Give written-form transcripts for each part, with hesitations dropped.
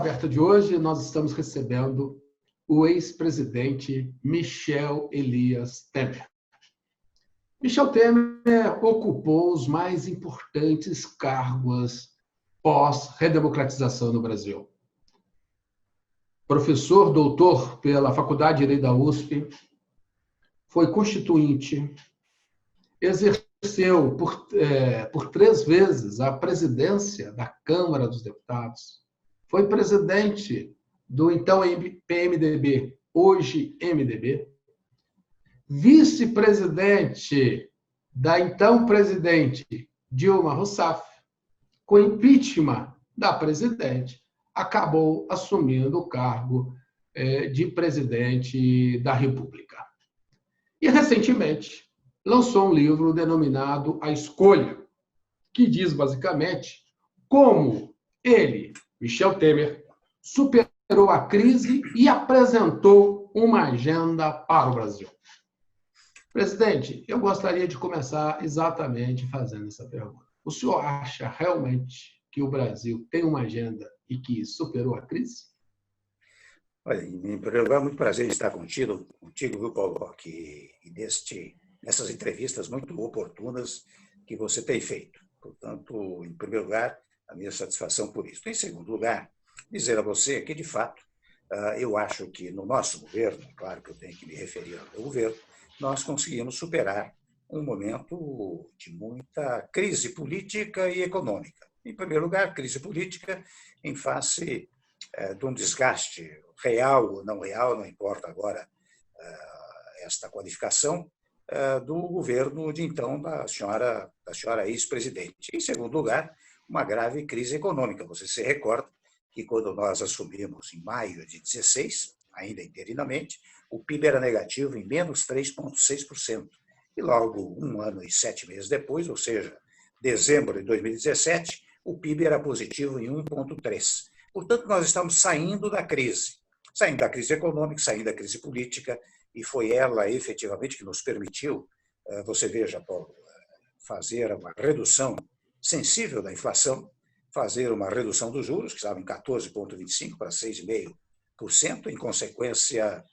Aberta de hoje, nós estamos recebendo o ex-presidente Michel Elias Temer. Michel Temer ocupou os mais importantes cargos pós-redemocratização no Brasil. Professor doutor pela Faculdade de Direito da USP, foi constituinte, exerceu por 3 vezes a presidência da Câmara dos Deputados, foi presidente do então PMDB, hoje MDB, vice-presidente da então presidente Dilma Rousseff, com impeachment da presidente, acabou assumindo o cargo de presidente da República. E, recentemente, lançou um livro denominado A Escolha, que diz, basicamente, como ele, Michel Temer, superou a crise e apresentou uma agenda para o Brasil. Presidente, eu gostaria de começar exatamente fazendo essa pergunta. O senhor acha realmente que o Brasil tem uma agenda e que superou a crise? Olha, em primeiro lugar, muito prazer em estar contigo, viu, Paulo, nessas entrevistas muito oportunas que você tem feito. Portanto, em primeiro lugar, a minha satisfação por isso. Em segundo lugar, dizer a você que, de fato, eu acho que no nosso governo, claro que eu tenho que me referir ao meu governo, nós conseguimos superar um momento de muita crise política e econômica. Em primeiro lugar, crise política em face de um desgaste real ou não real, não importa agora esta qualificação, do governo de então da senhora ex-presidente. Em segundo lugar, uma grave crise econômica. Você se recorda que quando nós assumimos em maio de 2016, ainda interinamente, o PIB era negativo em menos 3,6%. E logo 1 ano e 7 meses depois, ou seja, dezembro de 2017, o PIB era positivo em 1,3%. Portanto, nós estamos saindo da crise econômica, saindo da crise política, e foi ela, efetivamente, que nos permitiu, você veja, Paulo, fazer uma redução sensível da inflação, fazer uma redução dos juros, que estavam em 14,25% para 6,5%, em consequência,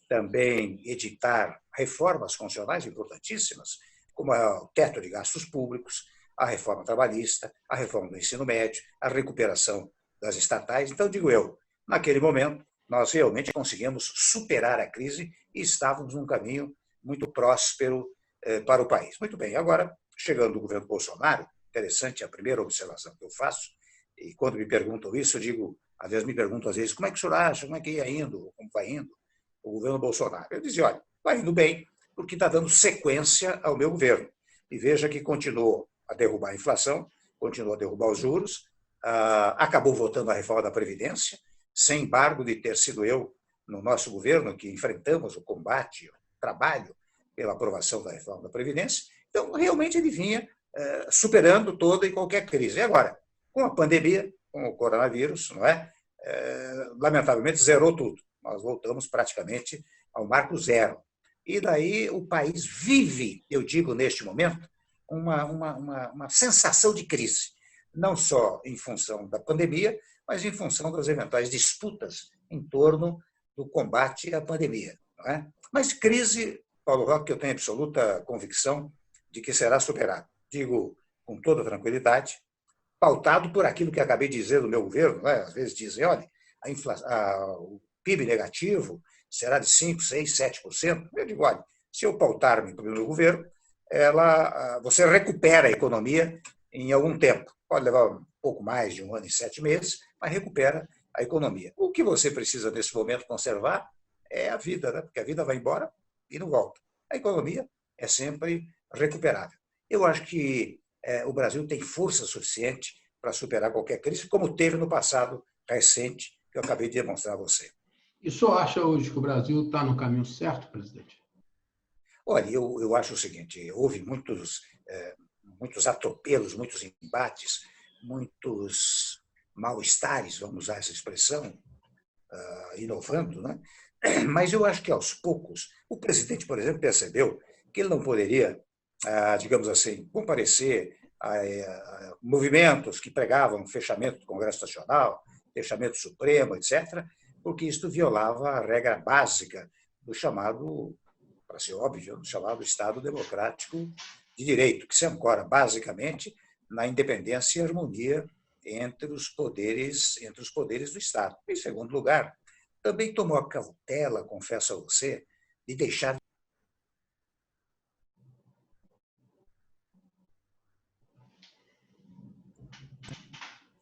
também editar reformas constitucionais importantíssimas, como o teto de gastos públicos, a reforma trabalhista, a reforma do ensino médio, a recuperação das estatais. Então, digo eu, naquele momento, nós realmente conseguimos superar a crise e estávamos num caminho muito próspero para o país. Muito bem, agora, chegando o governo Bolsonaro, interessante a primeira observação que eu faço, e quando me perguntam isso, eu digo, às vezes, como é que o senhor acha, como é que ia indo, como vai indo o governo Bolsonaro? Eu dizia, olha, vai indo bem, porque está dando sequência ao meu governo. E veja que continuou a derrubar a inflação, continuou a derrubar os juros, acabou votando a reforma da Previdência, sem embargo de ter sido eu, no nosso governo, que enfrentamos o combate, o trabalho pela aprovação da reforma da Previdência. Então, realmente, ele vinha superando toda e qualquer crise. E agora, com a pandemia, com o coronavírus, não é? Lamentavelmente, zerou tudo. Nós voltamos praticamente ao marco zero. E daí o país vive, eu digo neste momento, uma sensação de crise, não só em função da pandemia, mas em função das eventuais disputas em torno do combate à pandemia. Não é? Mas crise, Paulo Roque, eu tenho absoluta convicção de que será superado. Digo com toda tranquilidade, pautado por aquilo que acabei de dizer do meu governo. Não é? Às vezes dizem, olha, o PIB negativo será de 5%, 6%, 7%. Eu digo, olha, se eu pautar-me pelo meu governo, você recupera a economia em algum tempo. Pode levar um pouco mais de 1 ano e 7 meses, mas recupera a economia. O que você precisa, nesse momento, conservar é a vida, né? Porque a vida vai embora e não volta. A economia é sempre recuperável. Eu acho que o Brasil tem força suficiente para superar qualquer crise, como teve no passado recente, que eu acabei de demonstrar a você. E o senhor acha hoje que o Brasil está no caminho certo, presidente? Olha, eu acho o seguinte, houve muitos atropelos, muitos embates, muitos mal-estares, vamos usar essa expressão, inovando, né? Mas eu acho que, aos poucos, o presidente, por exemplo, percebeu que ele não poderia, digamos assim, comparecer a movimentos que pregavam o fechamento do Congresso Nacional, fechamento supremo, etc., porque isto violava a regra básica do chamado, para ser óbvio, do chamado Estado Democrático de Direito, que se ancora basicamente na independência e harmonia entre os poderes do Estado. Em segundo lugar, também tomou a cautela, confesso a você, de deixar.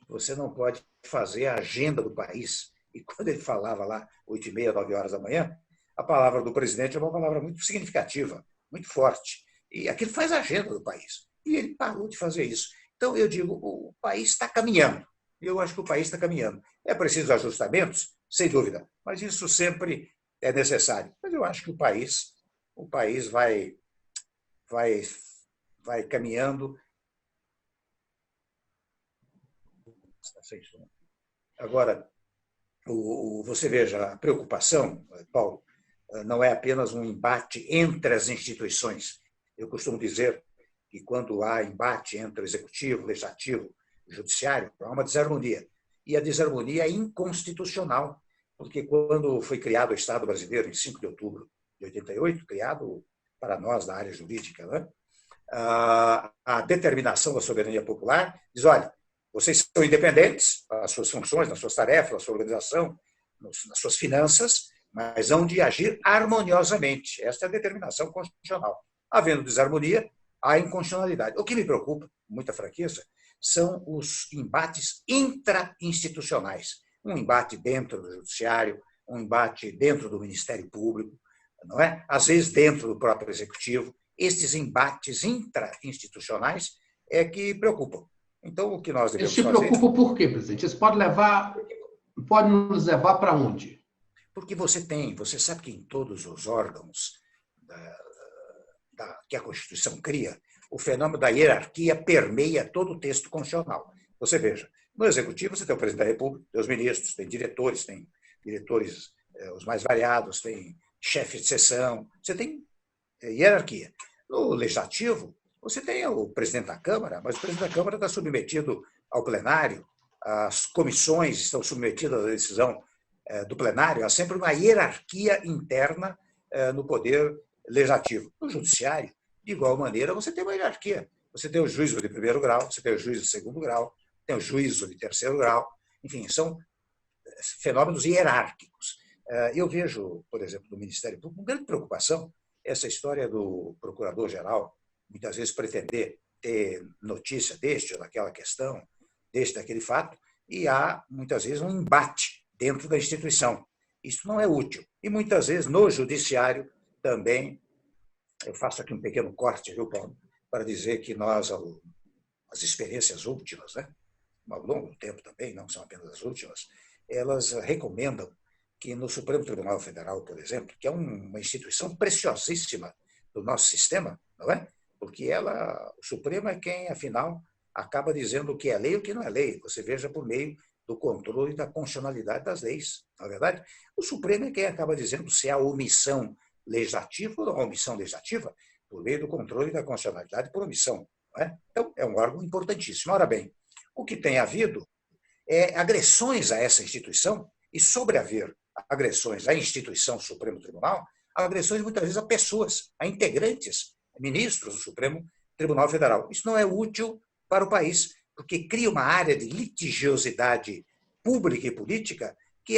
Você não pode fazer a agenda do país. E quando ele falava lá, 8h30, 9 horas da manhã, a palavra do presidente é uma palavra muito significativa, muito forte. E aquilo faz a agenda do país. E ele parou de fazer isso. Então, eu digo, o país está caminhando. Eu acho que o país está caminhando. É preciso ajustamentos? Sem dúvida. Mas isso sempre é necessário. Mas eu acho que o país vai caminhando. Agora, você veja, a preocupação, Paulo, não é apenas um embate entre as instituições. Eu costumo dizer que quando há embate entre o executivo, o legislativo e o judiciário, há uma desarmonia. E a desarmonia é inconstitucional, porque quando foi criado o Estado brasileiro, em 5 de outubro de 88, criado para nós da área jurídica, né? A determinação da soberania popular diz, olha, vocês são independentes nas suas funções, nas suas tarefas, na sua organização, nas suas finanças, mas hão de agir harmoniosamente. Esta é a determinação constitucional. Havendo desarmonia, há inconstitucionalidade. O que me preocupa, com muita franqueza, são os embates intra-institucionais. Um embate dentro do judiciário, um embate dentro do Ministério Público, não é? Às vezes dentro do próprio Executivo. Estes embates intra-institucionais é que preocupam. Então, o que nós devemos fazer... Eles te preocupam por quê, presidente? Isso pode nos levar para onde? Porque você sabe que em todos os órgãos que a Constituição cria, o fenômeno da hierarquia permeia todo o texto constitucional. Você veja, no Executivo você tem o presidente da República, tem os ministros, tem diretores os mais variados, tem chefe de seção, você tem hierarquia. No Legislativo, você tem o presidente da Câmara, mas o presidente da Câmara está submetido ao plenário, as comissões estão submetidas à decisão do plenário, há sempre uma hierarquia interna no poder legislativo. No judiciário, de igual maneira, você tem uma hierarquia. Você tem o juízo de primeiro grau, você tem o juízo de segundo grau, tem o juízo de terceiro grau, enfim, são fenômenos hierárquicos. Eu vejo, por exemplo, no Ministério Público, com grande preocupação essa história do procurador-geral, muitas vezes pretender ter notícia deste ou daquela questão, deste daquele fato, e há, muitas vezes, um embate dentro da instituição. Isso não é útil. E, muitas vezes, no judiciário também, eu faço aqui um pequeno corte, viu, Paulo, para dizer que nós, as experiências últimas, né, ao longo do tempo também, não são apenas as últimas, elas recomendam que no Supremo Tribunal Federal, por exemplo, que é uma instituição preciosíssima do nosso sistema, não é? Porque o Supremo é quem, afinal, acaba dizendo o que é lei e o que não é lei. Você veja por meio do controle da constitucionalidade das leis, não é verdade? O Supremo é quem acaba dizendo se há omissão legislativa ou não há omissão legislativa, por meio do controle da constitucionalidade por omissão. Não é? Então, é um órgão importantíssimo. Ora bem, o que tem havido é agressões a essa instituição, e sobre haver agressões à instituição Supremo Tribunal, agressões muitas vezes a pessoas, a integrantes, ministros do Supremo Tribunal Federal. Isso não é útil para o país, porque cria uma área de litigiosidade pública e política que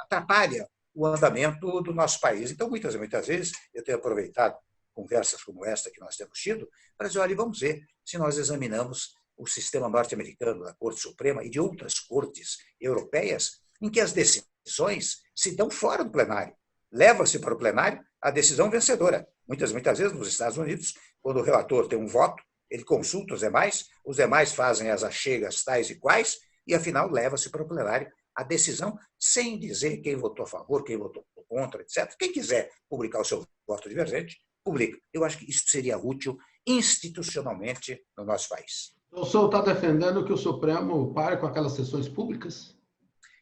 atrapalha o andamento do nosso país. Então, muitas vezes, eu tenho aproveitado conversas como esta que nós temos tido, para dizer, olha, vamos ver se nós examinamos o sistema norte-americano da Corte Suprema e de outras cortes europeias, em que as decisões se dão fora do plenário. Leva-se para o plenário a decisão vencedora. Muitas vezes, nos Estados Unidos, quando o relator tem um voto, ele consulta os demais fazem as achegas tais e quais, e, afinal, leva-se para o plenário a decisão sem dizer quem votou a favor, quem votou contra, etc. Quem quiser publicar o seu voto divergente, publica. Eu acho que isso seria útil institucionalmente no nosso país. O senhor está defendendo que o Supremo pare com aquelas sessões públicas?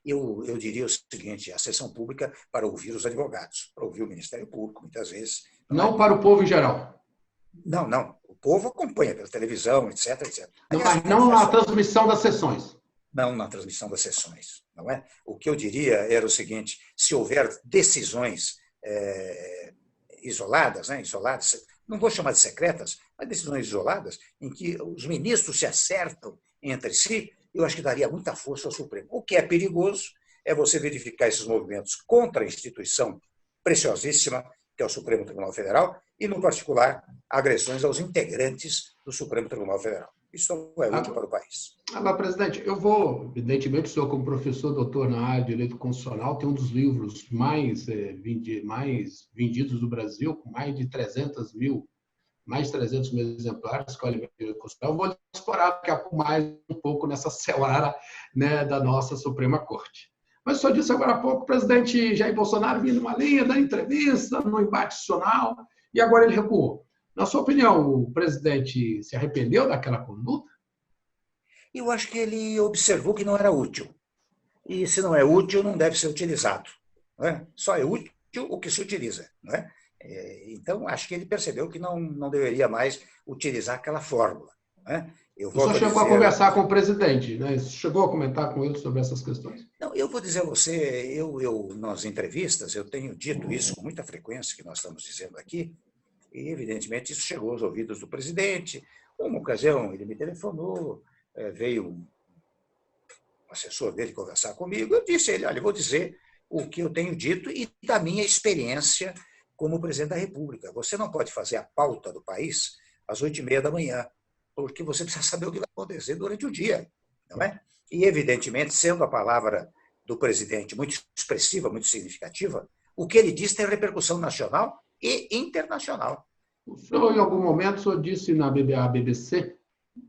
Eu diria o seguinte, a sessão pública para ouvir os advogados, para ouvir o Ministério Público, muitas vezes. Não para o povo em geral? Não. O povo acompanha pela televisão, etc. Aliás, mas não a transmissão das sessões? não na transmissão das sessões, não é? O que eu diria era o seguinte: se houver decisões isoladas, né, isoladas, não vou chamar de secretas, mas decisões isoladas, em que os ministros se acertam entre si, eu acho que daria muita força ao Supremo. O que é perigoso é você verificar esses movimentos contra a instituição preciosíssima, que é o Supremo Tribunal Federal, e, no particular, agressões aos integrantes do Supremo Tribunal Federal. Isso não é útil para o país. Agora, presidente, eu vou, evidentemente, o senhor, como professor, doutor na área de direito constitucional, tem um dos livros mais vendidos do Brasil, com mais de 300 mil exemplares, que é o Elemento de Direito Constitucional. Eu vou explorar daqui a pouco mais um pouco nessa seara, né, da nossa Suprema Corte. Mas o senhor disse agora há pouco, o presidente Jair Bolsonaro vinha numa linha da entrevista, no embate institucional, e agora ele recuou. Na sua opinião, o presidente se arrependeu daquela conduta? Eu acho que ele observou que não era útil. E, se não é útil, não deve ser utilizado. Não é? Só é útil o que se utiliza. Não é? Então, acho que ele percebeu que não deveria mais utilizar aquela fórmula. Não é? O senhor chegou a conversar com o presidente, né? Chegou a comentar com ele sobre essas questões? Não, eu vou dizer a você, nas entrevistas, eu tenho dito isso com muita frequência, que nós estamos dizendo aqui, e, evidentemente, isso chegou aos ouvidos do presidente. Uma ocasião, ele me telefonou, veio um assessor dele conversar comigo, eu disse a ele: olha, eu vou dizer o que eu tenho dito e da minha experiência como presidente da República. Você não pode fazer a pauta do país às 8h30 da manhã, porque você precisa saber o que vai acontecer durante o dia, não é? E, evidentemente, sendo a palavra do presidente muito expressiva, muito significativa, o que ele diz tem repercussão nacional e internacional. O senhor, em algum momento, o senhor disse na BBC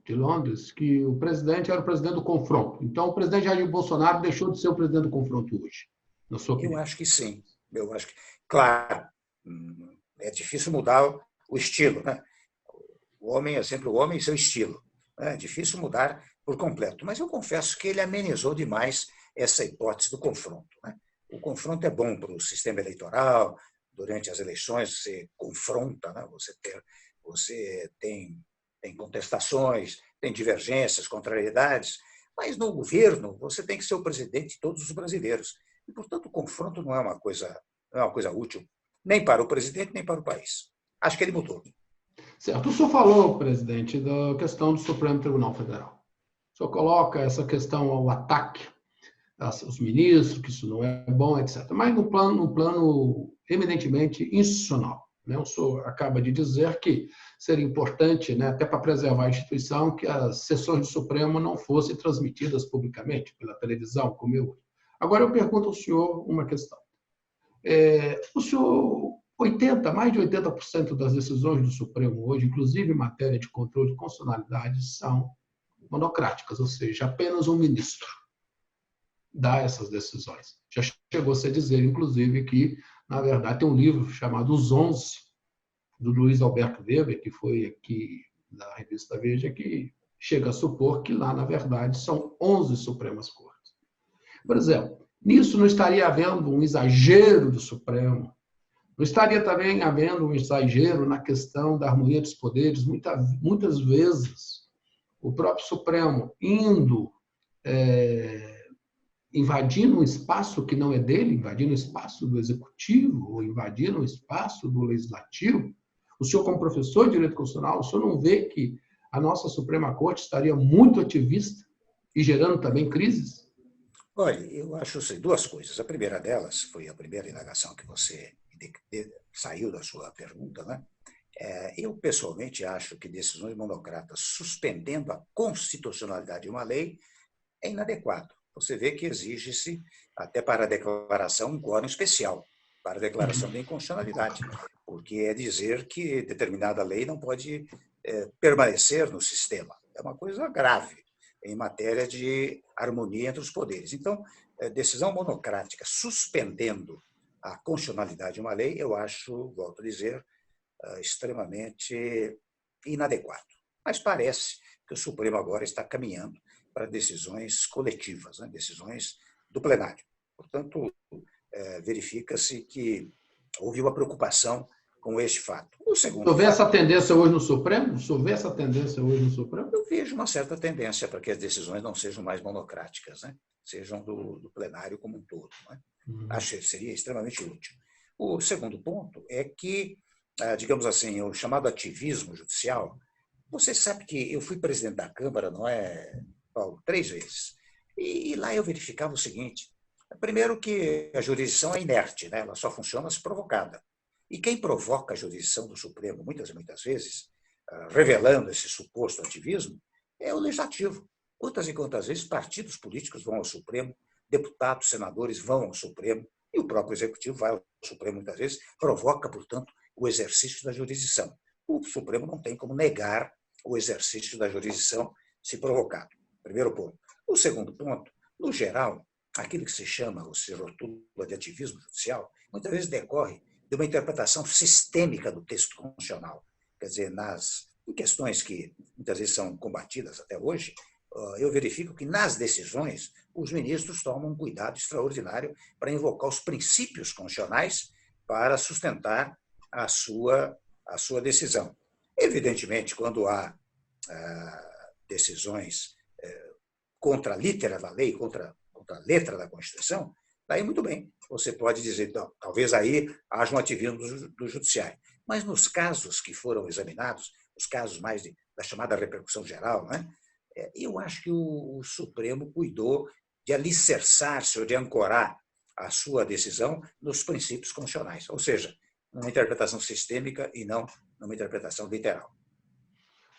de Londres que o presidente era o presidente do confronto. Então, o presidente Jair Bolsonaro deixou de ser o presidente do confronto hoje, na sua opinião? Eu acho que sim. Eu acho que, claro, é difícil mudar o estilo, né? O homem é sempre o homem e seu estilo. É difícil mudar por completo. Mas eu confesso que ele amenizou demais essa hipótese do confronto, né? O confronto é bom para o sistema eleitoral. Durante as eleições, você confronta, né? Você tem contestações, tem divergências, contrariedades, mas no governo você tem que ser o presidente de todos os brasileiros. E, portanto, o confronto não é uma coisa útil, nem para o presidente, nem para o país. Acho que ele mudou. Certo. O senhor falou, presidente, da questão do Supremo Tribunal Federal. O senhor coloca essa questão ao ataque aos ministros, que isso não é bom, etc. Mas no plano eminentemente institucional. Né? O senhor acaba de dizer que seria importante, né, até para preservar a instituição, que as sessões do Supremo não fossem transmitidas publicamente, pela televisão, como eu. Agora, eu pergunto ao senhor uma questão. O senhor, mais de 80% das decisões do Supremo hoje, inclusive em matéria de controle de constitucionalidade, são monocráticas, ou seja, apenas um ministro dá essas decisões. Já chegou-se a dizer, inclusive, que, na verdade, tem um livro chamado Os 11, do Luiz Alberto Weber, que foi aqui na revista Veja, que chega a supor que lá, na verdade, são 11 Supremas Cortes. Por exemplo, nisso não estaria havendo um exagero do Supremo, não estaria também havendo um exagero na questão da harmonia dos poderes. Muitas vezes, o próprio Supremo indo invadindo um espaço que não é dele, invadindo o espaço do Executivo, ou invadindo o espaço do Legislativo. O senhor, como professor de Direito Constitucional, o senhor não vê que a nossa Suprema Corte estaria muito ativista e gerando também crises? Olha, eu acho assim, duas coisas. A primeira delas foi a primeira indagação que você saiu da sua pergunta, né? Eu, pessoalmente, acho que decisões monocratas suspendendo a constitucionalidade de uma lei é inadequado. Você vê que exige-se, até para a declaração, um quórum especial, para a declaração de inconstitucionalidade, porque é dizer que determinada lei não pode permanecer no sistema. É uma coisa grave em matéria de harmonia entre os poderes. Então, decisão monocrática suspendendo a constitucionalidade de uma lei, eu acho, volto a dizer, extremamente inadequado. Mas parece que o Supremo agora está caminhando para decisões coletivas, né? Decisões do plenário. Portanto, verifica-se que houve uma preocupação com este fato. O Se segundo houver fato, essa tendência hoje no Supremo, se houver essa tendência hoje no Supremo, eu vejo uma certa tendência para que as decisões não sejam mais monocráticas, né? Sejam do plenário como um todo. Né? Acho que seria extremamente útil. O segundo ponto é que, digamos assim, o chamado ativismo judicial, você sabe que eu fui presidente da Câmara, não é, Paulo, 3 vezes. E lá eu verificava o seguinte: primeiro, que a jurisdição é inerte, né? Ela só funciona se provocada. E quem provoca a jurisdição do Supremo, muitas e muitas vezes, revelando esse suposto ativismo, é o legislativo. Quantas e quantas vezes partidos políticos vão ao Supremo, deputados, senadores vão ao Supremo, e o próprio executivo vai ao Supremo muitas vezes, provoca, portanto, o exercício da jurisdição. O Supremo não tem como negar o exercício da jurisdição se provocado. Primeiro ponto. O segundo ponto, no geral, aquilo que se chama, ou se rotula de ativismo judicial, muitas vezes decorre de uma interpretação sistêmica do texto constitucional. Quer dizer, em questões que muitas vezes são combatidas até hoje, eu verifico que nas decisões os ministros tomam um cuidado extraordinário para invocar os princípios constitucionais para sustentar a sua decisão. Evidentemente, quando há decisões contra a litera da lei, contra a letra da Constituição, daí muito bem, você pode dizer, não, talvez aí haja um ativismo do judiciário. Mas nos casos que foram examinados, os casos mais da chamada repercussão geral, né, eu acho que o Supremo cuidou de alicerçar-se ou de ancorar a sua decisão nos princípios constitucionais, ou seja, numa interpretação sistêmica e não numa interpretação literal.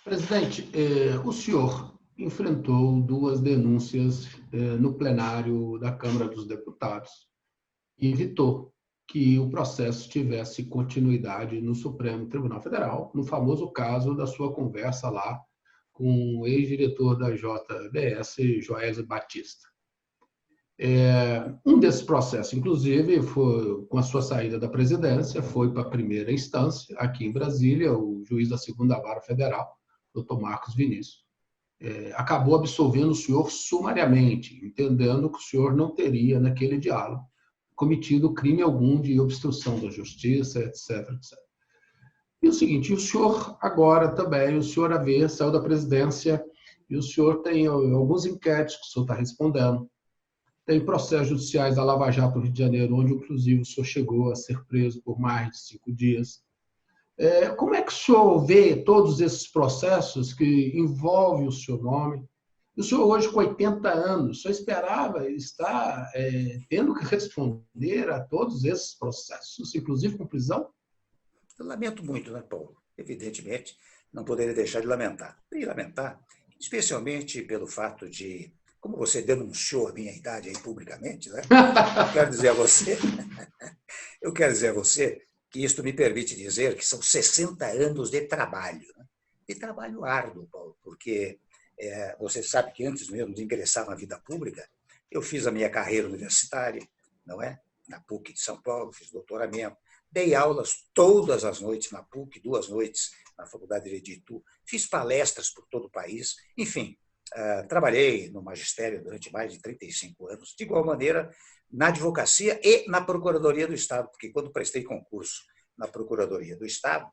Presidente, o senhor enfrentou 2 denúncias no plenário da Câmara dos Deputados e evitou que o processo tivesse continuidade no Supremo Tribunal Federal, no famoso caso da sua conversa lá com o ex-diretor da JBS, Joesley Batista. Um desses processos, inclusive, foi, com a sua saída da presidência, foi para a primeira instância, aqui em Brasília, o juiz da segunda vara federal, Dr. Marcos Vinícius, acabou absolvendo o senhor sumariamente, entendendo que o senhor não teria, naquele diálogo, cometido crime algum de obstrução da justiça, etc, etc. E o seguinte, o senhor agora também, o senhor saiu da presidência e o senhor tem alguns inquéritos que o senhor está respondendo. Tem processos judiciais da Lava Jato no Rio de Janeiro, onde, inclusive, o senhor chegou a ser preso por mais de 5 dias. Como é que o senhor vê todos esses processos que envolvem o seu nome? O senhor hoje, com 80 anos, o senhor esperava estar tendo que responder a todos esses processos, inclusive com prisão? Eu lamento muito, né, Paulo? Evidentemente, não poderia deixar de lamentar. E lamentar, especialmente pelo fato de, como você denunciou a minha idade aí publicamente, né? Eu quero dizer a você que isto me permite dizer que são 60 anos de trabalho, né? De trabalho árduo, Paulo, porque você sabe que antes mesmo de ingressar na vida pública, eu fiz a minha carreira universitária, não é? Na PUC de São Paulo, fiz doutoramento, dei aulas todas as noites na PUC, 2 noites na Faculdade de Itu, fiz palestras por todo o país, enfim, trabalhei no magistério durante mais de 35 anos, de igual maneira na advocacia e na Procuradoria do Estado, porque quando prestei concurso na Procuradoria do Estado,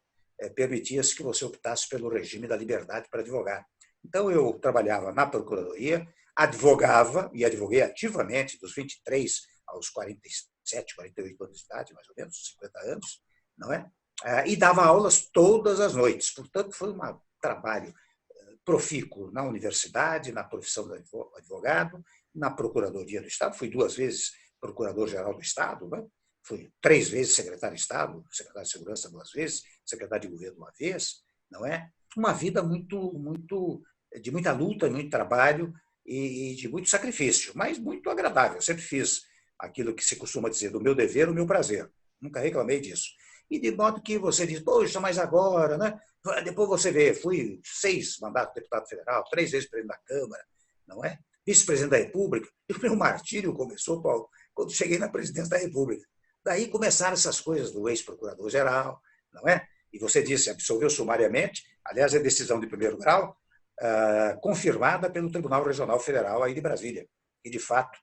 permitia-se que você optasse pelo regime da liberdade para advogar. Então, eu trabalhava na Procuradoria, advogava, e advoguei ativamente dos 23 aos 47, 48 anos de idade, mais ou menos, 50 anos, não é? E dava aulas todas as noites. Portanto, foi um trabalho profícuo na universidade, na profissão de advogado, na Procuradoria do Estado. Fui 2 vezes Procurador-Geral do Estado, né? Fui 3 vezes secretário de Estado, secretário de Segurança 2 vezes, secretário de Governo 1 vez, não é? Uma vida de muita luta, muito trabalho e de muito sacrifício, mas muito agradável. Eu sempre fiz aquilo que se costuma dizer, do meu dever, o meu prazer. Nunca reclamei disso. E de modo que você diz, poxa, mas agora, né? Depois você vê, fui 6 mandatos de deputado federal, 3 vezes presidente da Câmara, não é? Vice-presidente da República. E o meu martírio começou, Paulo, quando cheguei na presidência da República. Daí começaram essas coisas do ex-procurador-geral, não é? E você disse, absolveu sumariamente, aliás, é decisão de primeiro grau, confirmada pelo Tribunal Regional Federal aí de Brasília. E, de fato,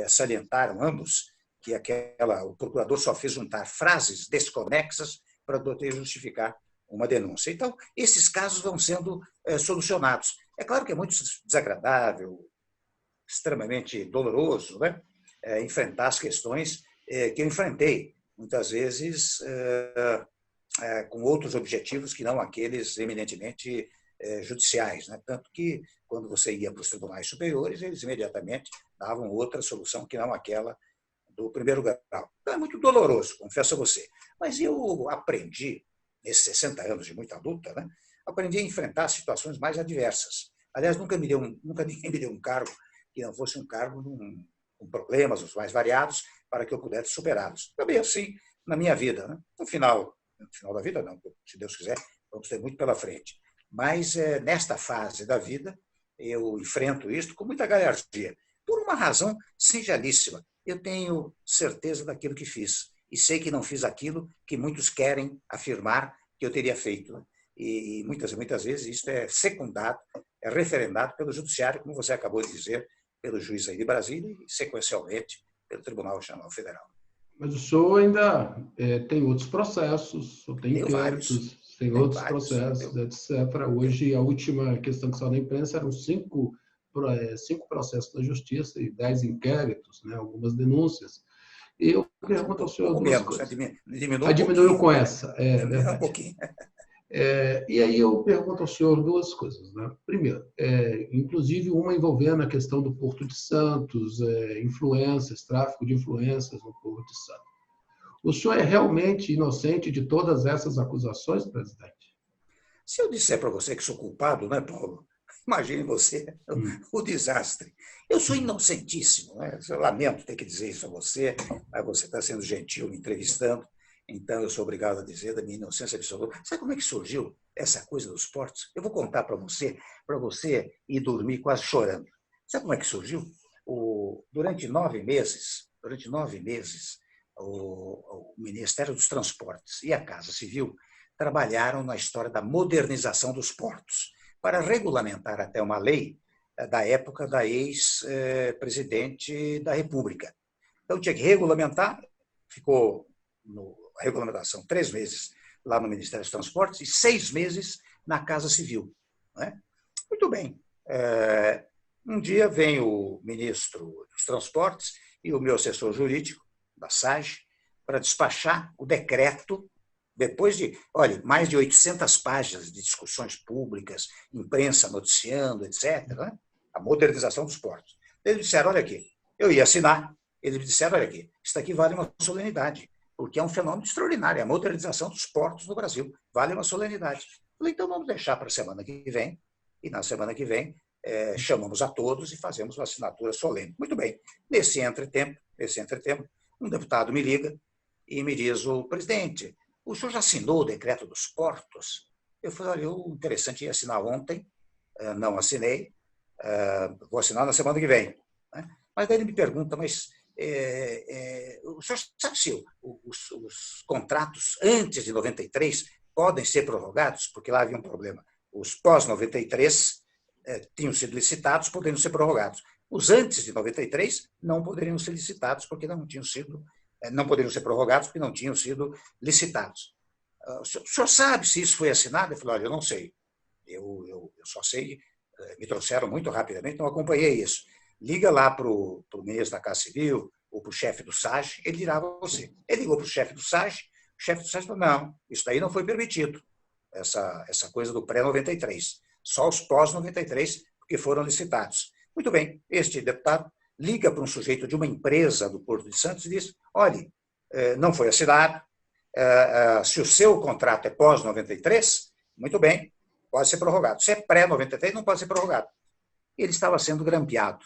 salientaram ambos que o procurador só fez juntar frases desconexas para poder justificar uma denúncia. Então, esses casos vão sendo solucionados. É claro que é muito desagradável, extremamente doloroso, né? Enfrentar as questões que eu enfrentei, muitas vezes com outros objetivos que não aqueles eminentemente judiciais, né? Tanto que, quando você ia para os tribunais superiores, eles imediatamente davam outra solução que não aquela do primeiro grau. Então, é muito doloroso, confesso a você. Mas eu aprendi, nesses 60 anos de muita luta, né? Aprendi a enfrentar situações mais adversas. Aliás, nunca ninguém me deu um cargo que não fosse um cargo com problemas os mais variados para que eu pudesse superá-los. Também assim na minha vida. Né? No final da vida, não, se Deus quiser, vamos ter muito pela frente. Mas nesta fase da vida, eu enfrento isto com muita galhardia, por uma razão singelíssima. Eu tenho certeza daquilo que fiz e sei que não fiz aquilo que muitos querem afirmar que eu teria feito. Né? E muitas vezes isso é secundado, é referendado pelo judiciário, como você acabou de dizer, pelo juiz aí de Brasília e, sequencialmente, pelo Tribunal Regional Federal. Mas o senhor ainda tem outros processos, o senhor tem inquéritos, tem outros processos, etc. Hoje, a última questão que saiu na imprensa eram 5 processos da Justiça e 10 inquéritos, né, algumas denúncias. E eu pergunto ao senhor duas coisas. Diminuiu com essa, é verdade. Um pouquinho. E aí eu pergunto ao senhor duas coisas. Né? Primeiro, inclusive uma envolvendo a questão do Porto de Santos, influências, tráfico de influências no Porto de Santos. O senhor é realmente inocente de todas essas acusações, presidente? Se eu disser para você que sou culpado, né, Paulo? Imagine você o desastre. Eu sou inocentíssimo. Né? Eu lamento ter que dizer isso a você, mas você está sendo gentil me entrevistando. Então, eu sou obrigado a dizer da minha inocência absoluta. Sabe como é que surgiu essa coisa dos portos? Eu vou contar para você ir dormir quase chorando. Sabe como é que surgiu? Durante 9 meses, o Ministério dos Transportes e a Casa Civil trabalharam na história da modernização dos portos, para regulamentar até uma lei da época da ex-presidente da República. Então, tinha que regulamentar, ficou a regulamentação 3 meses lá no Ministério dos Transportes e 6 meses na Casa Civil. Né? Muito bem. Um dia vem o ministro dos Transportes e o meu assessor jurídico, da SAGE, para despachar o decreto, depois de, mais de 800 páginas de discussões públicas, imprensa noticiando, etc., né? A modernização dos portos. Eles disseram, olha aqui, eu ia assinar, eles me disseram, olha aqui, isso aqui vale uma solenidade, porque é um fenômeno extraordinário, a modernização dos portos no Brasil, vale uma solenidade. Falei, então vamos deixar para a semana que vem, e na semana que vem chamamos a todos e fazemos uma assinatura solene. Muito bem, nesse entretempo, um deputado me liga e me diz, o presidente, o senhor já assinou o decreto dos portos? Eu falei, olha, o interessante ia assinar ontem, não assinei, vou assinar na semana que vem. Mas daí ele me pergunta, mas o senhor sabe se os contratos antes de 93 podem ser prorrogados? Porque lá havia um problema. Os pós-93 tinham sido licitados, poderiam ser prorrogados. Os antes de 93 não poderiam ser licitados, porque não poderiam ser prorrogados, porque não tinham sido licitados. O senhor sabe se isso foi assinado? Eu falei, olha, eu não sei. Eu só sei, me trouxeram muito rapidamente, não acompanhei isso. Liga lá para o ministro da Casa Civil ou para o chefe do SAGE, ele dirá a você. Ele ligou para o chefe do SAGE falou, não, isso daí não foi permitido, essa coisa do pré-93, só os pós-93, porque foram licitados. Muito bem, este deputado liga para um sujeito de uma empresa do Porto de Santos e diz, olha, não foi assinado, se o seu contrato é pós-93, muito bem, pode ser prorrogado. Se é pré-93, não pode ser prorrogado. Ele estava sendo grampeado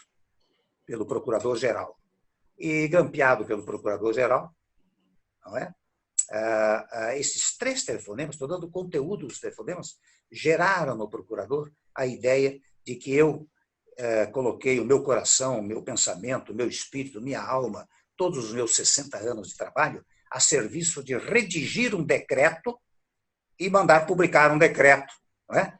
pelo procurador-geral. E grampeado pelo procurador-geral, não é? Esses 3 telefonemas, estou dando conteúdo dos telefonemas, geraram no procurador a ideia de que eu coloquei o meu coração, o meu pensamento, o meu espírito, minha alma, todos os meus 60 anos de trabalho, a serviço de redigir um decreto e mandar publicar um decreto. Não é?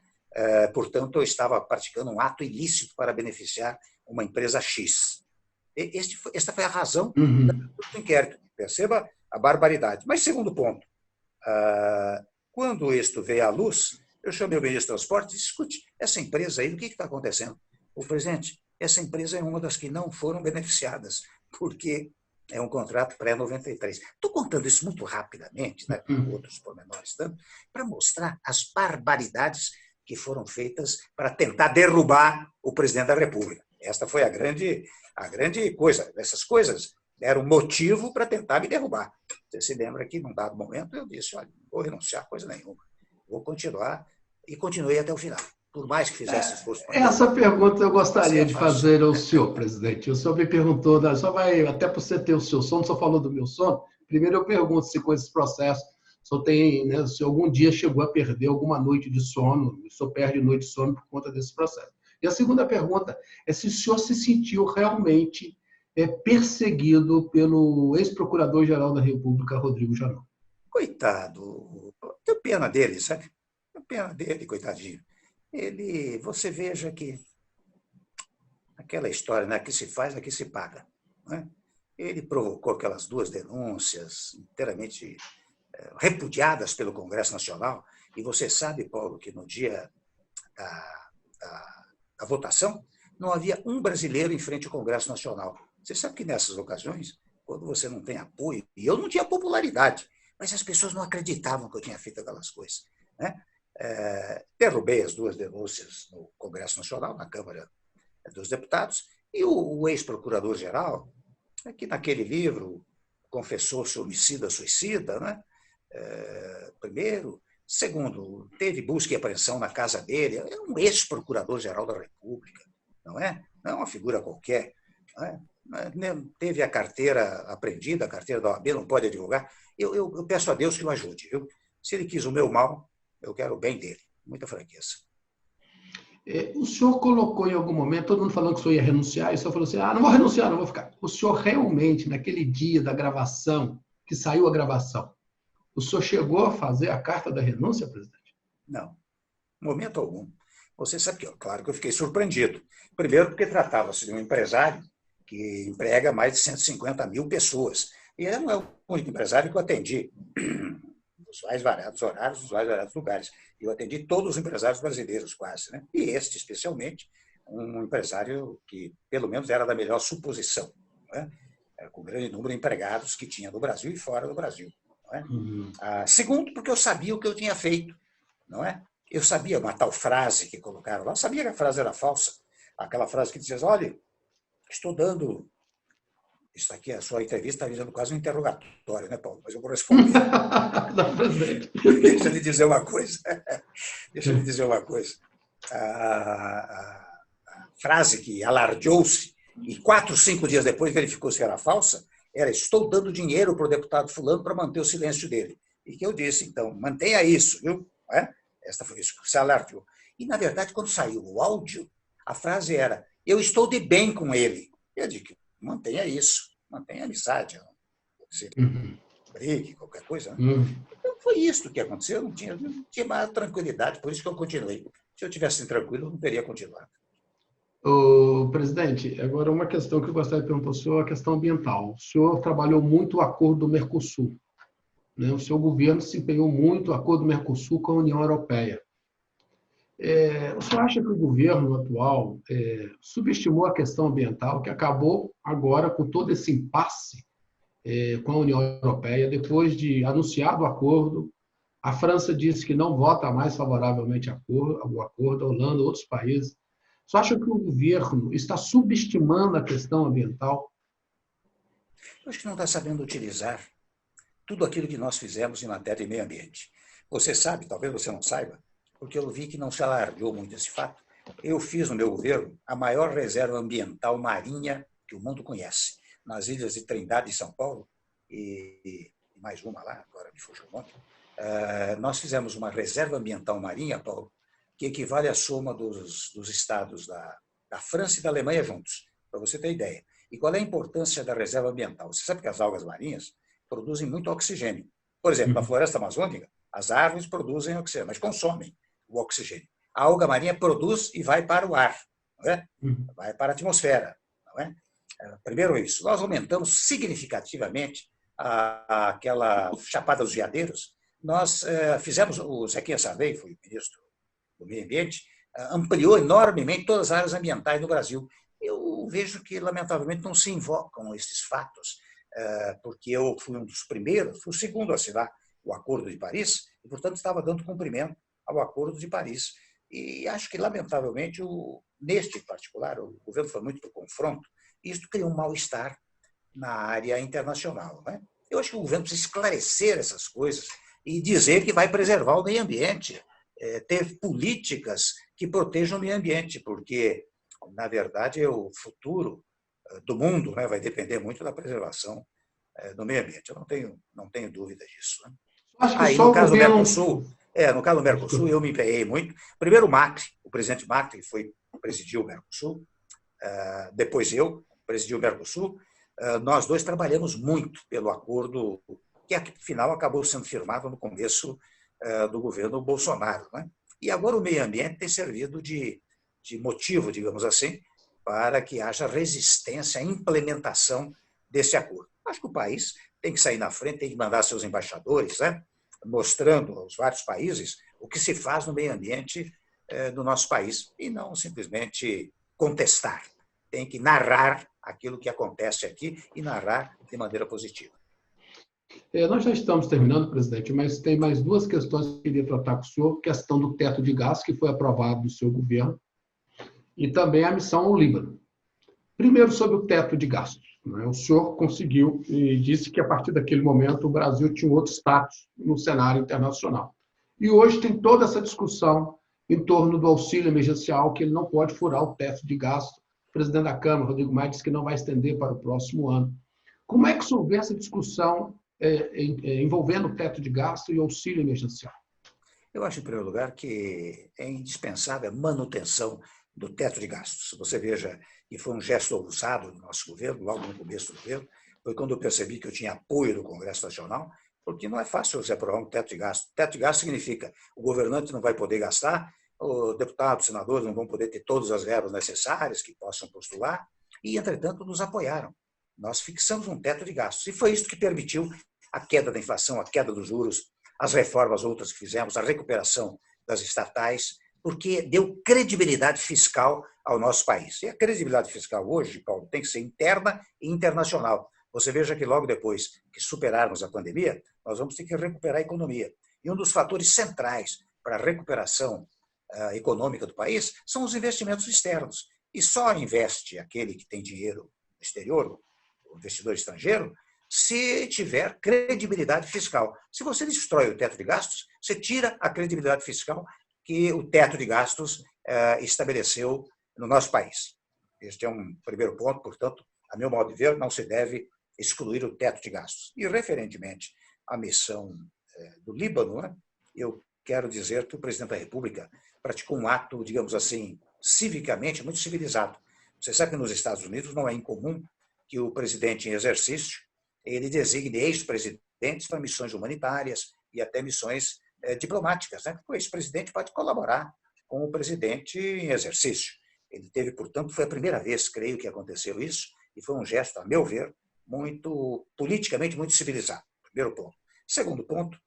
Portanto, eu estava praticando um ato ilícito para beneficiar uma empresa X. Esta foi a razão do inquérito. Perceba a barbaridade. Mas, segundo ponto, Quando isto veio à luz, eu chamei o ministro do Transporte e disse, escute, essa empresa aí, o que está acontecendo? O presidente, essa empresa é uma das que não foram beneficiadas, porque é um contrato pré-93. Estou contando isso muito rapidamente, né, com outros pormenores, para mostrar as barbaridades que foram feitas para tentar derrubar o presidente da República. Esta foi a grande coisa. Essas coisas deram motivo para tentar me derrubar. Você se lembra que, num dado momento, eu disse, olha, não vou renunciar a coisa nenhuma, vou continuar, e continuei até o final. Por mais que fizesse esforço para Essa pergunta eu gostaria de fácil. fazer ao senhor, presidente. O senhor me perguntou, só vai, até para você ter o seu sono, o senhor falou do meu sono. Primeiro eu pergunto se com esse processo, o senhor tem, né, se algum dia chegou a perder alguma noite de sono, o senhor perde noite de sono por conta desse processo. E a segunda pergunta é se o senhor se sentiu realmente perseguido pelo ex-procurador-geral da República, Rodrigo Janot. Coitado, tenho pena dele, sabe? Tenho pena dele, coitadinho. Você veja que aquela história, né, que se faz, aqui se paga. Né? Ele provocou aquelas 2 denúncias inteiramente repudiadas pelo Congresso Nacional, e você sabe, Paulo, que no dia da votação não havia um brasileiro em frente ao Congresso Nacional. Você sabe que nessas ocasiões, quando você não tem apoio, e eu não tinha popularidade, mas as pessoas não acreditavam que eu tinha feito aquelas coisas. Né? Derrubei as 2 denúncias no Congresso Nacional, na Câmara dos Deputados, e o ex-procurador-geral, que naquele livro confessou-se homicida-suicida, né? Primeiro. Segundo, teve busca e apreensão na casa dele, é um ex-procurador-geral da República, não é? Não é uma figura qualquer. Não é? Teve a carteira apreendida, a carteira da OAB, não pode divulgar. Eu peço a Deus que o ajude. Viu? Se ele quis o meu mal, eu quero o bem dele. Muita franqueza. O senhor colocou em algum momento, todo mundo falando que o senhor ia renunciar, e o senhor falou assim, não vou renunciar, não vou ficar. O senhor realmente, naquele dia da gravação, que saiu a gravação, o senhor chegou a fazer a carta da renúncia, presidente? Não, momento algum. Você sabe que, claro que eu fiquei surpreendido. Primeiro porque tratava-se de um empresário que emprega mais de 150 mil pessoas. E ele não é o único empresário que eu atendi, nos mais variados horários, nos mais variados lugares. Eu atendi todos os empresários brasileiros, quase. Né? E este, especialmente, um empresário que, pelo menos, era da melhor suposição, né? Com o grande número de empregados que tinha no Brasil e fora do Brasil. Não é? Segundo, porque eu sabia o que eu tinha feito. Não é? Eu sabia uma tal frase que colocaram lá, eu sabia que a frase era falsa. Aquela frase que dizia, olha, estou dando... Isso aqui, a sua entrevista está virando quase um interrogatório, né, Paulo? Mas eu vou responder. Não, presidente. Deixa eu lhe dizer uma coisa. Deixa eu lhe dizer uma coisa. A frase que alardeou-se e 4, 5 dias depois verificou se era falsa, era estou dando dinheiro para o deputado fulano para manter o silêncio dele. E que eu disse, então, mantenha isso, viu? Esta foi isso que se alardeou. E, na verdade, quando saiu o áudio, a frase era, eu estou de bem com ele. Eu digo, mantenha isso, mantenha a amizade, não você brigue, qualquer coisa. Né? Então, foi isso que aconteceu, eu não tinha mais tranquilidade, por isso que eu continuei. Se eu tivesse tranquilo, eu não teria continuado. Presidente, agora uma questão que eu gostaria de perguntar ao senhor, a questão ambiental. O senhor trabalhou muito o acordo do Mercosul. Né? O seu governo se empenhou muito o acordo do Mercosul com a União Europeia. O senhor acha que o governo atual subestimou a questão ambiental, que acabou agora com todo esse impasse com a União Europeia, depois de anunciado o acordo? A França disse que não vota mais favoravelmente ao acordo, a Holanda, outros países. Você acha que o governo está subestimando a questão ambiental? Eu acho que não está sabendo utilizar tudo aquilo que nós fizemos em matéria de meio ambiente. Você sabe, talvez você não saiba, porque eu vi que não se alardeou muito esse fato. Eu fiz no meu governo a maior reserva ambiental marinha que o mundo conhece, nas ilhas de Trindade e São Paulo, e mais uma lá, agora me fugiu o nome. Nós fizemos uma reserva ambiental marinha, Paulo, que equivale à soma dos estados da França e da Alemanha juntos, para você ter ideia. E qual é a importância da reserva ambiental? Você sabe que as algas marinhas produzem muito oxigênio. Por exemplo, na floresta amazônica, as árvores produzem oxigênio, mas consomem o oxigênio. A alga marinha produz e vai para o ar, não é? Vai para a atmosfera. Não é? Primeiro isso. Nós aumentamos significativamente aquela Chapada dos Veadeiros, nós fizemos, o Zequinha Sarney, foi ministro do Meio Ambiente, ampliou enormemente todas as áreas ambientais no Brasil. Eu vejo que, lamentavelmente, não se invocam esses fatos, porque eu fui um dos primeiros, fui o segundo a assinar o Acordo de Paris, e, portanto, estava dando cumprimento ao Acordo de Paris. E acho que, lamentavelmente, neste em particular, o governo foi muito para o confronto, e isso criou um mal-estar na área internacional. Né? Eu acho que o governo precisa esclarecer essas coisas e dizer que vai preservar o meio ambiente, ter políticas que protejam o meio ambiente, porque, na verdade, o futuro do mundo, né, vai depender muito da preservação do meio ambiente. Eu não tenho dúvida disso. Né? Acho que Aí, só no o caso do governo. Mercosul, no caso do Mercosul, eu me empenhei muito. Primeiro o presidente Macri presidiu o Mercosul, depois eu presidi o Mercosul. Nós dois trabalhamos muito pelo acordo que, afinal, acabou sendo firmado no começo do governo Bolsonaro. Né? E agora o meio ambiente tem servido de motivo, digamos assim, para que haja resistência à implementação desse acordo. Acho que o país tem que sair na frente, tem que mandar seus embaixadores, né? Mostrando aos vários países o que se faz no meio ambiente do nosso país, e não simplesmente contestar. Tem que narrar aquilo que acontece aqui e narrar de maneira positiva. Nós já estamos terminando, presidente, mas tem mais duas questões que eu queria tratar com o senhor: questão do teto de gastos, que foi aprovado no seu governo, e também a missão ao Líbano. Primeiro, sobre o teto de gastos. O senhor conseguiu e disse que, a partir daquele momento, o Brasil tinha outro status no cenário internacional. E hoje tem toda essa discussão em torno do auxílio emergencial, que ele não pode furar o teto de gasto. O presidente da Câmara, Rodrigo Maia, disse que não vai estender para o próximo ano. Como é que o senhor vê essa discussão envolvendo o teto de gasto e auxílio emergencial? Eu acho, em primeiro lugar, que é indispensável a manutenção do teto de gastos. Você veja que foi um gesto ousado do nosso governo, logo no começo do governo, foi quando eu percebi que eu tinha apoio do Congresso Nacional, porque não é fácil você aprovar um teto de gasto. Teto de gasto significa o governante não vai poder gastar, os deputados, os senadores não vão poder ter todas as verbas necessárias que possam postular, e, entretanto, nos apoiaram. Nós fixamos um teto de gastos, e foi isso que permitiu a queda da inflação, a queda dos juros, as reformas outras que fizemos, a recuperação das estatais, porque deu credibilidade fiscal ao nosso país. E a credibilidade fiscal hoje, Paulo, tem que ser interna e internacional. Você veja que logo depois que superarmos a pandemia, nós vamos ter que recuperar a economia. E um dos fatores centrais para a recuperação econômica do país são os investimentos externos. E só investe aquele que tem dinheiro no exterior, o investidor estrangeiro, se tiver credibilidade fiscal. Se você destrói o teto de gastos, você tira a credibilidade fiscal que o teto de gastos estabeleceu no nosso país. Este é um primeiro ponto, portanto, a meu modo de ver, não se deve excluir o teto de gastos. E, referentemente à missão do Líbano, né, eu quero dizer que o presidente da República praticou um ato, digamos assim, civicamente muito civilizado. Você sabe que nos Estados Unidos não é incomum que o presidente em exercício ele designe ex-presidentes para missões humanitárias e até missões diplomáticas. Né? O ex-presidente pode colaborar com o presidente em exercício. Ele teve, portanto, foi a primeira vez, creio, que aconteceu isso, e foi um gesto, a meu ver, muito politicamente muito civilizado. Primeiro ponto. Segundo ponto,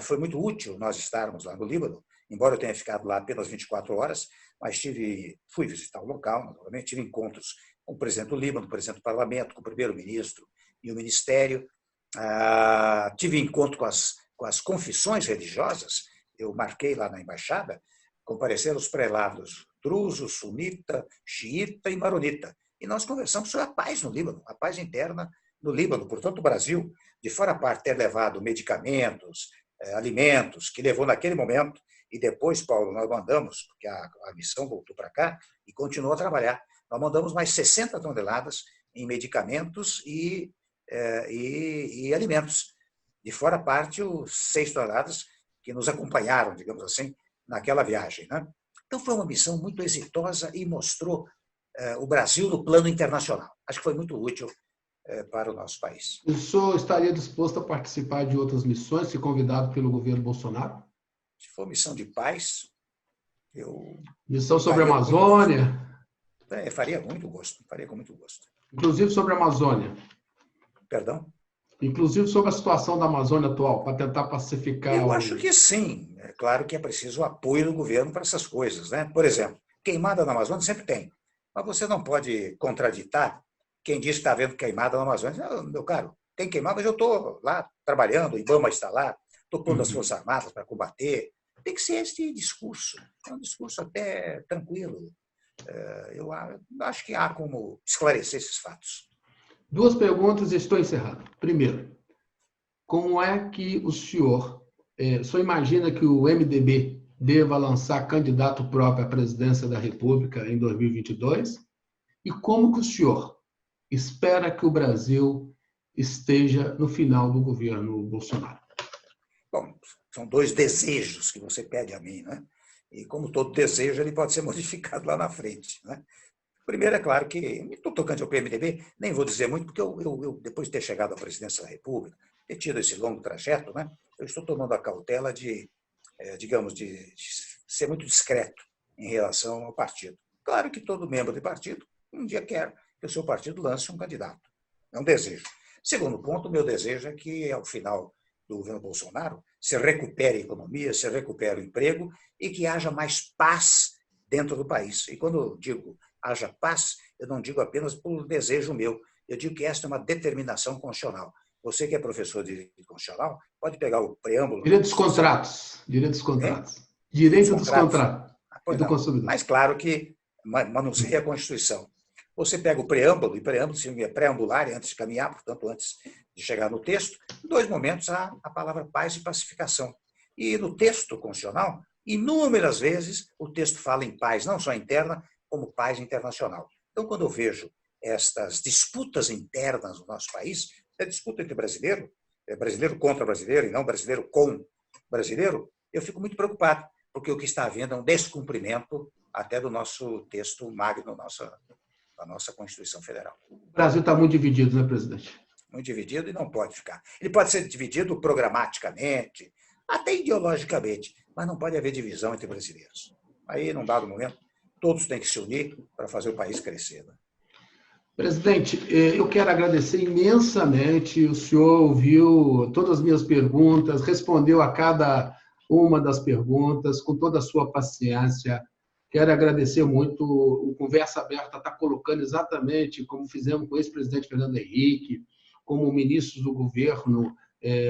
foi muito útil nós estarmos lá no Líbano, embora eu tenha ficado lá apenas 24 horas, mas fui visitar o local, naturalmente, tive encontros com o presidente do Líbano, o presidente do parlamento, com o primeiro-ministro e o ministério. Tive encontro com as confissões religiosas, eu marquei lá na embaixada, compareceram os prelados druso, sunita, xiita e maronita. E nós conversamos sobre a paz no Líbano, a paz interna no Líbano. Portanto, o Brasil, de fora a parte, ter levado medicamentos, alimentos, que levou naquele momento, e depois, Paulo, nós mandamos, porque a missão voltou para cá e continuou a trabalhar, nós mandamos mais 60 toneladas em medicamentos e alimentos. De fora a parte, os 6 toneladas que nos acompanharam, digamos assim, naquela viagem. Né? Então, foi uma missão muito exitosa e mostrou o Brasil no plano internacional. Acho que foi muito útil para o nosso país. O senhor estaria disposto a participar de outras missões, se convidado pelo governo Bolsonaro? Se for missão de paz, eu... Missão sobre a Amazônia? Faria muito gosto, faria com muito gosto. Inclusive sobre a Amazônia? Perdão? Inclusive sobre a situação da Amazônia atual, para tentar pacificar Eu acho que sim. É claro que é preciso o apoio do governo para essas coisas, né? Por exemplo, queimada na Amazônia sempre tem. Mas você não pode contraditar quem diz que está havendo queimada na Amazônia. Não, meu caro, tem queimada, mas eu estou lá trabalhando, o IBAMA está lá, estou pondo as Forças Armadas para combater. Tem que ser esse discurso. É um discurso até tranquilo. Eu acho que há como esclarecer esses fatos. Duas perguntas e estou encerrando. Primeiro, como é que o senhor imagina que o MDB deva lançar candidato próprio à presidência da República em 2022? E como que o senhor espera que o Brasil esteja no final do governo Bolsonaro? Bom, são dois desejos que você pede a mim, né? E como todo desejo, ele pode ser modificado lá na frente, né? Primeiro, é claro que, estou tocando ao PMDB, nem vou dizer muito, porque eu, depois de ter chegado à presidência da República, ter tido esse longo trajeto, né, eu estou tomando a cautela digamos, de ser muito discreto em relação ao partido. Claro que todo membro de partido um dia quer que o seu partido lance um candidato. É um desejo. Segundo ponto, o meu desejo é que, ao final do governo Bolsonaro, se recupere a economia, se recupere o emprego e que haja mais paz dentro do país. E quando eu digo haja paz, eu não digo apenas por desejo meu, eu digo que esta é uma determinação constitucional. Você que é professor de direito constitucional, pode pegar o preâmbulo... Direito dos contratos. Direito dos contratos. Direito dos contratos e do consumidor. Mas claro que manuseia a Constituição. Você pega o preâmbulo, e preâmbulo significa preambular, antes de caminhar, portanto, antes de chegar no texto, em dois momentos há a palavra paz e pacificação. E no texto constitucional, inúmeras vezes, o texto fala em paz, não só interna, como paz internacional. Então, quando eu vejo estas disputas internas no nosso país, é disputa entre brasileiro, é brasileiro contra brasileiro e não brasileiro com brasileiro, eu fico muito preocupado, porque o que está havendo é um descumprimento até do nosso texto magno, da nossa Constituição Federal. O Brasil está muito dividido, né, presidente? Muito dividido e não pode ficar. Ele pode ser dividido programaticamente, até ideologicamente, mas não pode haver divisão entre brasileiros. Aí, num dado momento, todos têm que se unir para fazer o país crescer. Né? Presidente, eu quero agradecer imensamente. O senhor ouviu todas as minhas perguntas, respondeu a cada uma das perguntas com toda a sua paciência. Quero agradecer muito. O Conversa Aberta está colocando exatamente como fizemos com o ex-presidente Fernando Henrique, como ministros do governo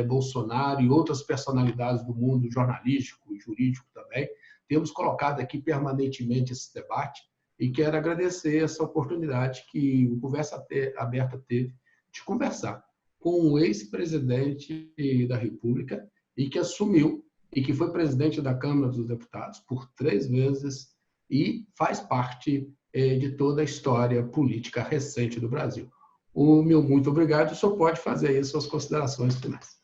Bolsonaro e outras personalidades do mundo jornalístico e jurídico também. Temos colocado aqui permanentemente esse debate e quero agradecer essa oportunidade que o Conversa Aberta teve de conversar com o ex-presidente da República e que assumiu e que foi presidente da Câmara dos Deputados por 3 vezes e faz parte de toda a história política recente do Brasil. O meu muito obrigado. O senhor pode fazer aí suas considerações finais.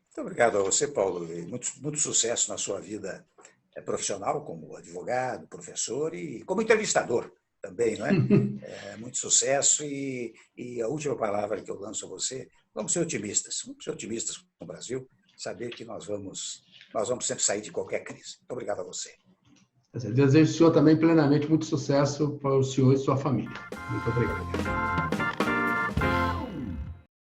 Muito obrigado a você, Paulo. E muito sucesso na sua vida profissional como advogado, professor e como entrevistador também, não é? Muito sucesso e a última palavra que eu lanço a você, vamos ser otimistas com o Brasil, saber que nós vamos sempre sair de qualquer crise. Muito obrigado a você. Eu desejo ao senhor também plenamente muito sucesso para o senhor e sua família. Muito obrigado.